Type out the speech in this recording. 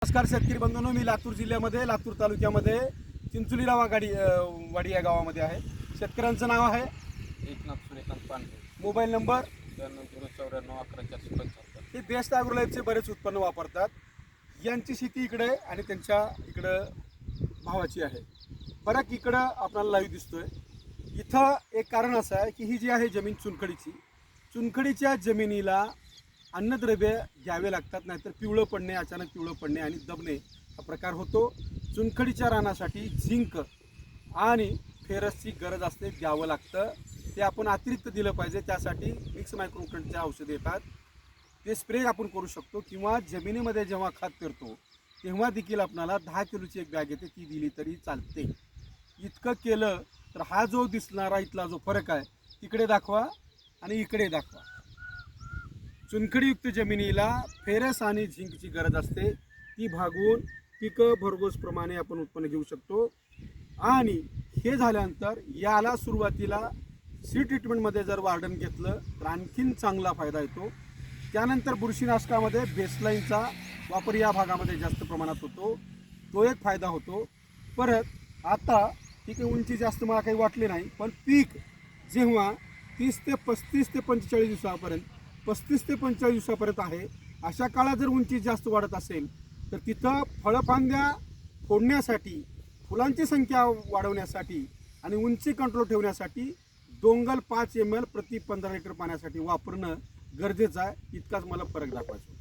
नमस्कार शेतकरी बंधूंनो, मी लातूर जिल्ह्यामध्ये लातूर तालुक्यामध्ये चिंचोलीराव वाडी या गावामध्ये आहे. शेतकऱ्यांचं नाव आहे एकनाथ सूर्यकांत पांढरे, मोबाईल नंबर 9494911475. हे बेस्ट ॲग्रोलाईफचे बरेच उत्पन्न वापरतात. यांची शेती इकडे आणि त्यांच्या इकडं भावाची आहे. फरक इकडं आपल्याला लाईव्ह दिसतोय. इथं एक कारण असं आहे की ही जी आहे जमीन चुनखडीच्या जमिनीला अन्नद्रव्य घ्यावे लागतात, नाहीतर पिवळं पडणे, अचानक पिवळं पडणे आणि दबणे हा प्रकार होतो. चुनखडीच्या रानासाठी झिंक आणि फेरसची गरज असते, द्यावं लागतं. ते आपण अतिरिक्त दिलं पाहिजे. त्यासाठी मिक्स मायक्रोन्यूट्रंटचे औषधं येतात, ते स्प्रे आपण करू शकतो. किंवा जमिनीमध्ये जेव्हा खत पेरतो तेव्हा देखील आपल्याला 10 किलोची एक बॅग येते, ती दिली तरी चालते. इतकं केलं तर हा जो दिसणारा इथला जो फरक आहे तिकडे दाखवा आणि इकडे दाखवा. चुनखडीयुक्त जमिनीला फेरस आणि झिंकची गरज असते, ती भागवून पिकं भरघोसप्रमाणे आपण उत्पन्न घेऊ शकतो. आणि हे झाल्यानंतर याला सुरुवातीला सी ट्रीटमेंटमध्ये जर वार्डन घेतलं तर आणखीन चांगला फायदा येतो. त्यानंतर बुरशीनाशकामध्ये बेसलाईनचा वापर या भागामध्ये जास्त प्रमाणात होतो, तो एक फायदा होतो. परत आता ठीक आहे, उंची जास्त मला काही वाटली नाही, पण पीक जेव्हा 30 ते 35 ते 45 दिवसापर्यंत 35 ते 45 दिवसापर्यंत आहे, अशा काळात जर उंची जास्त वाढत असेल तर तिथं फळफांद्या फोडण्यासाठी, फुलांची संख्या वाढवण्यासाठी आणि उंची कंट्रोल ठेवण्यासाठी डोंगल 5 ml प्रति 15 लिटर पाण्यासाठी वापरणं गरजेचं आहे. इतकाच मला फरक दाखवायचा.